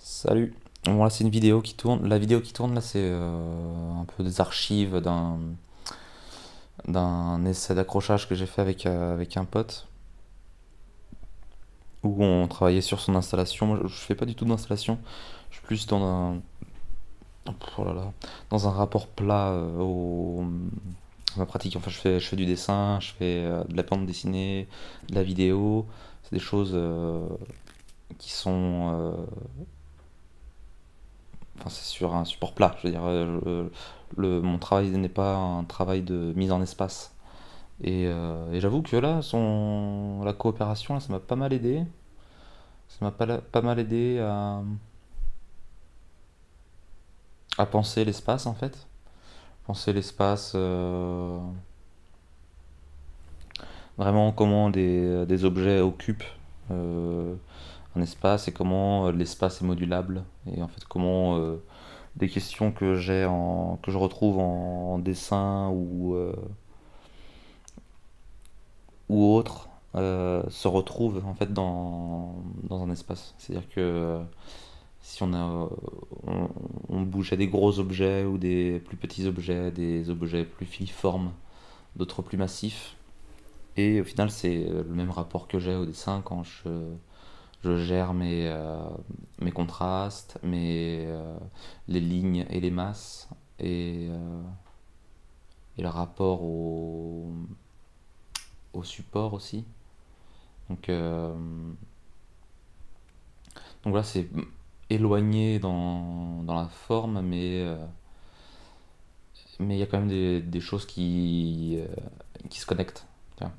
Salut. Bon, là, c'est une vidéo qui tourne. La vidéo qui tourne, là, c'est un peu des archives d'un essai d'accrochage que j'ai fait avec un pote, où on travaillait sur son installation. Moi, je fais pas du tout d'installation. Je suis plus oh là là, dans un rapport plat à ma pratique. Enfin, je fais du dessin, je fais de la bande dessinée, de la vidéo. C'est des choses qui sont enfin, c'est sur un support plat. Je veux dire, mon travail n'est pas un travail de mise en espace. Et j'avoue que là, la coopération, là, ça m'a pas mal aidé. Ça m'a pas mal aidé à penser l'espace, en fait. Penser l'espace, vraiment comment des objets occupent euh, un espace et comment l'espace est modulable. Et en fait, comment des questions que je retrouve en dessin ou autres se retrouvent en fait dans un espace. C'est-à-dire que si on bougeait des gros objets ou des plus petits objets, des objets plus filiformes, d'autres plus massifs, et au final c'est le même rapport que j'ai au dessin quand je gère mes contrastes, les lignes et les masses, et le rapport au support aussi. Donc, euh, donc là, c'est éloigné dans la forme, mais il y a quand même des choses qui se connectent. Tu vois.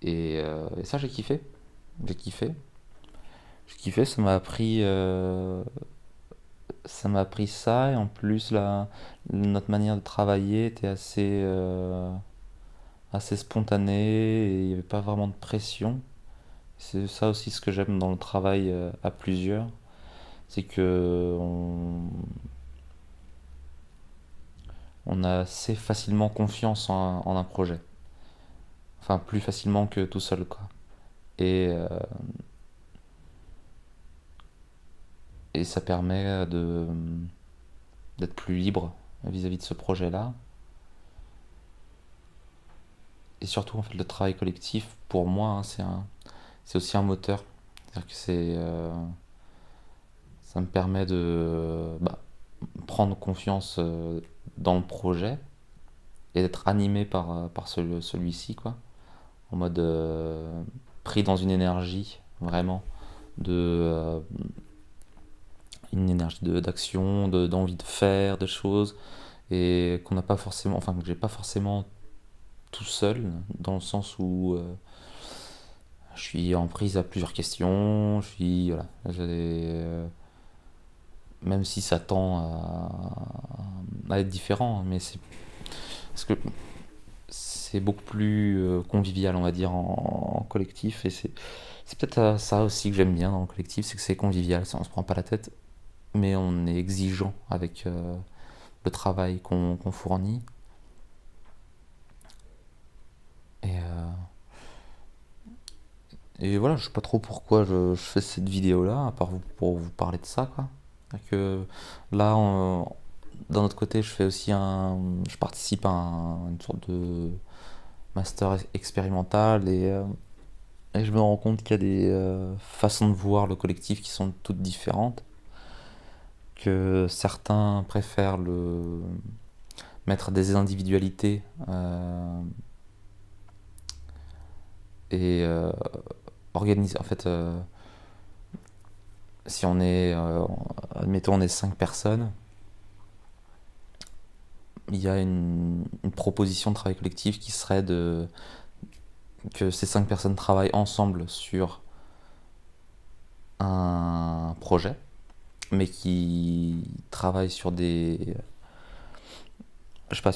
Et ça, j'ai kiffé. J'ai kiffé. J'ai kiffé, ça m'a appris ça, et en plus, notre manière de travailler était assez spontanée, et il n'y avait pas vraiment de pression. C'est ça aussi ce que j'aime dans le travail à plusieurs, c'est que on a assez facilement confiance en un projet. Enfin, plus facilement que tout seul, quoi. Et, euh, et ça permet d'être plus libre vis-à-vis de ce projet-là. Et surtout, en fait, le travail collectif, pour moi, hein, c'est aussi un moteur. C'est-à-dire que ça me permet de prendre confiance dans le projet et d'être animé par celui-ci, quoi. En mode pris dans une énergie, vraiment, de, euh, une énergie d'action, d'envie de faire des choses, et qu'on n'a pas forcément, enfin, que j'ai pas forcément tout seul, dans le sens où je suis en prise à plusieurs questions, voilà, même si ça tend à être différent, mais c'est parce que c'est beaucoup plus convivial, on va dire, en collectif, et c'est peut-être ça aussi que j'aime bien dans le collectif, c'est que c'est convivial, on se prend pas la tête, mais on est exigeant avec le travail qu'on fournit. Et, euh, et voilà, je sais pas trop pourquoi je fais cette vidéo-là, à part pour vous parler de ça, quoi. Que là, d'un autre côté, je participe à une sorte de master expérimental, et je me rends compte qu'il y a des façons de voir le collectif qui sont toutes différentes, que certains préfèrent mettre des individualités et organiser. En fait, si on est, admettons, on est 5 personnes, il y a une proposition de travail collectif qui serait que ces 5 personnes travaillent ensemble sur un projet, mais qui travaillent je sais pas,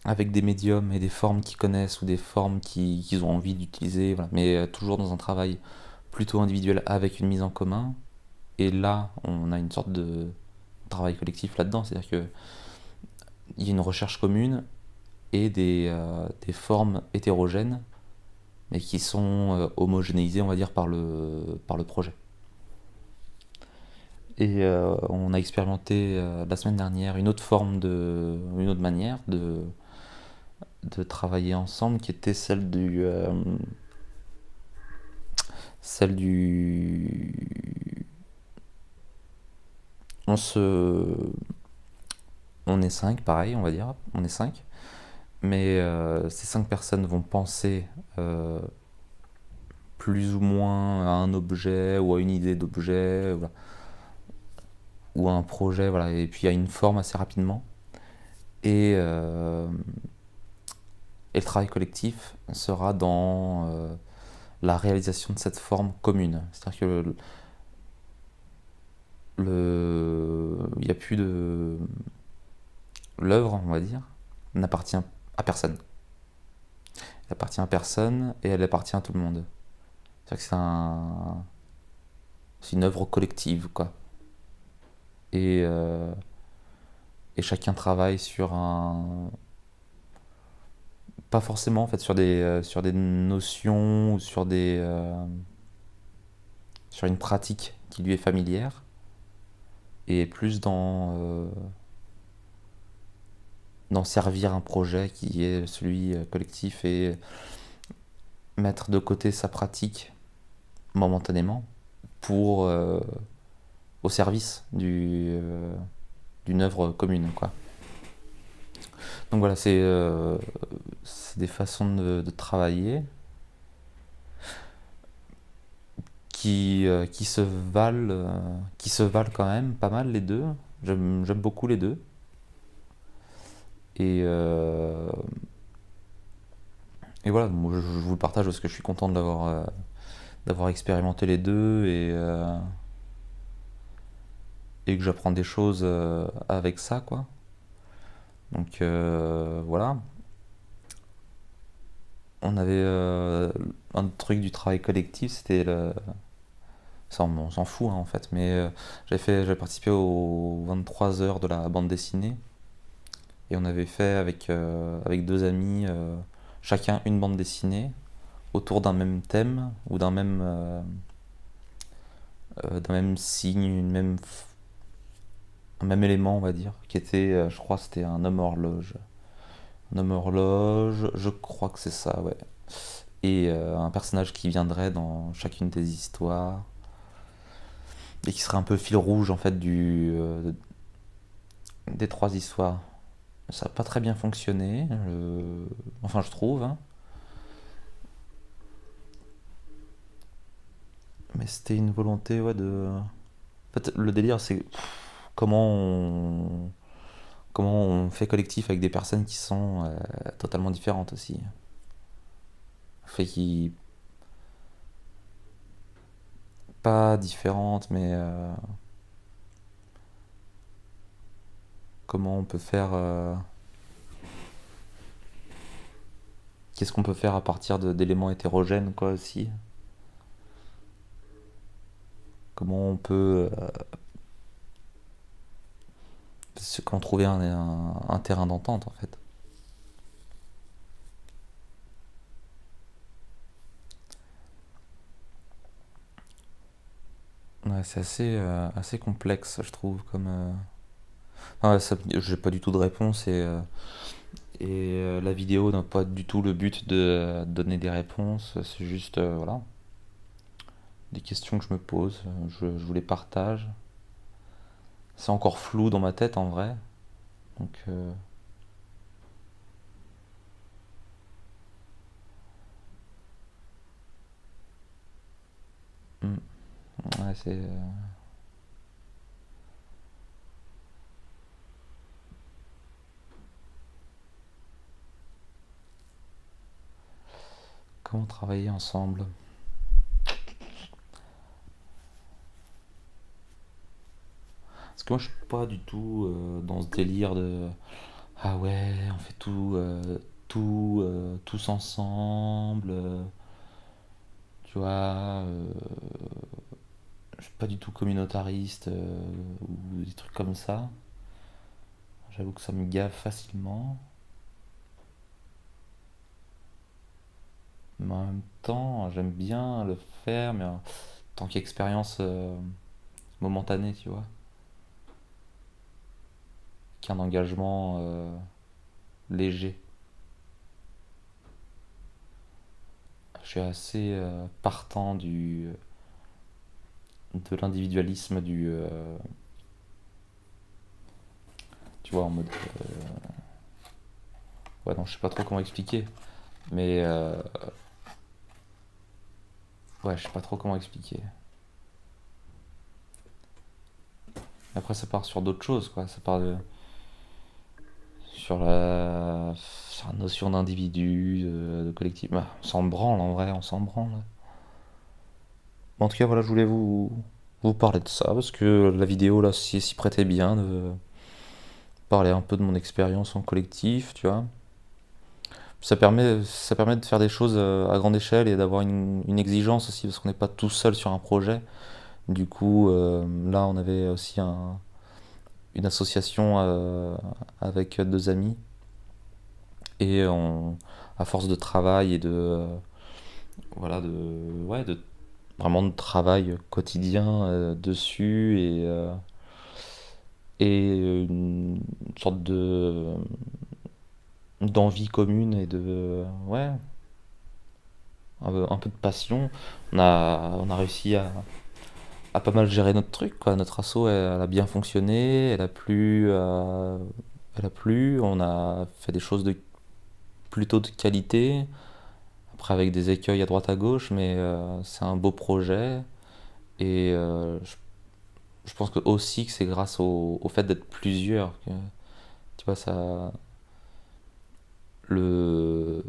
avec des médiums et des formes qu'ils connaissent, ou des formes qu'ils ont envie d'utiliser, voilà. Mais toujours dans un travail plutôt individuel avec une mise en commun. Et là, on a une sorte de travail collectif là-dedans, c'est-à-dire qu'il y a une recherche commune et des formes hétérogènes, mais qui sont homogénéisés, on va dire, par le projet. Et on a expérimenté la semaine dernière une autre manière de travailler ensemble, qui était celle du, on se, on est cinq, pareil, on va dire, on est cinq, mais ces cinq personnes vont penser euh, plus ou moins à un objet ou à une idée d'objet, voilà, ou à un projet, voilà, et puis à une forme assez rapidement. Et, euh, et le travail collectif sera dans la réalisation de cette forme commune. C'est-à-dire que il n'y a plus de l'œuvre, on va dire, n'appartient à personne. Elle appartient à personne et elle appartient à tout le monde. C'est-à-dire que c'est une œuvre collective, quoi. Et, euh, et chacun travaille sur un, pas forcément en fait sur des notions ou sur une pratique qui lui est familière et plus dans servir un projet qui est celui collectif et mettre de côté sa pratique momentanément pour au service d'une œuvre commune, quoi. Donc voilà, c'est des façons de travailler qui se valent quand même pas mal les deux. J'aime beaucoup les deux. Et, euh, et voilà, moi, je vous le partage parce que je suis content d'avoir expérimenté les deux et que j'apprends des choses avec ça, quoi. Donc voilà. On avait un truc du travail collectif, c'était ça, on s'en fout hein, en fait, mais j'avais participé aux 23 heures de la bande dessinée et on avait fait avec deux amis chacun une bande dessinée autour d'un même thème ou d'un même signe, un même élément, on va dire, qui était, je crois, c'était un homme horloge. Un homme horloge, je crois que c'est ça, ouais. Et un personnage qui viendrait dans chacune des histoires et qui serait un peu fil rouge en fait des trois histoires. Ça n'a pas très bien fonctionné, enfin je trouve, hein. Mais c'était une volonté, ouais, de. En fait, le délire, c'est comment on, comment on fait collectif avec des personnes qui sont totalement différentes aussi. Fait qui pas différentes, mais comment on peut faire, qu'est-ce qu'on peut faire à partir d'éléments hétérogènes, quoi, aussi. Comment on peut comment trouver un terrain d'entente, en fait. Ouais, c'est assez complexe, je trouve, comme. Ah, j'ai pas du tout de réponse et la vidéo n'a pas du tout le but de donner des réponses. C'est juste, voilà, des questions que je me pose. Je vous les partage. C'est encore flou dans ma tête en vrai. Donc, hmm, ouais, comment travailler ensemble. Parce que moi, je suis pas du tout dans ce délire de ah ouais, on fait tous ensemble. Tu vois, je suis pas du tout communautariste ou des trucs comme ça. J'avoue que ça me gave facilement. Mais en même temps, j'aime bien le faire, mais en tant qu'expérience momentanée, tu vois, qu'un engagement léger. Je suis assez partant de l'individualisme tu vois, en mode, ouais, non, je sais pas trop comment expliquer, mais ouais, je sais pas trop comment expliquer. Après, ça part sur d'autres choses, quoi. Ça part sur la notion d'individu, de collectif. Bah, on s'en branle en vrai, on s'en branle. En tout cas, voilà, je voulais vous parler de ça parce que la vidéo là s'y prêtait bien de parler un peu de mon expérience en collectif, tu vois. Ça permet de faire des choses à grande échelle et d'avoir une exigence aussi parce qu'on n'est pas tout seul sur un projet. Du coup, là, on avait aussi une association avec deux amis et à force de travail et voilà, ouais, de vraiment de travail quotidien dessus et une sorte d'envie commune et ouais, un peu de passion. On a réussi à pas mal gérer notre truc, quoi. Notre asso, elle a bien fonctionné, elle a plu, on a fait des choses plutôt de qualité, après avec des écueils à droite à gauche, mais c'est un beau projet. Et je pense que aussi que c'est grâce au fait d'être plusieurs que, tu vois, le,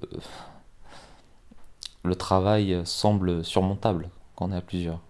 le travail semble surmontable quand on est à plusieurs.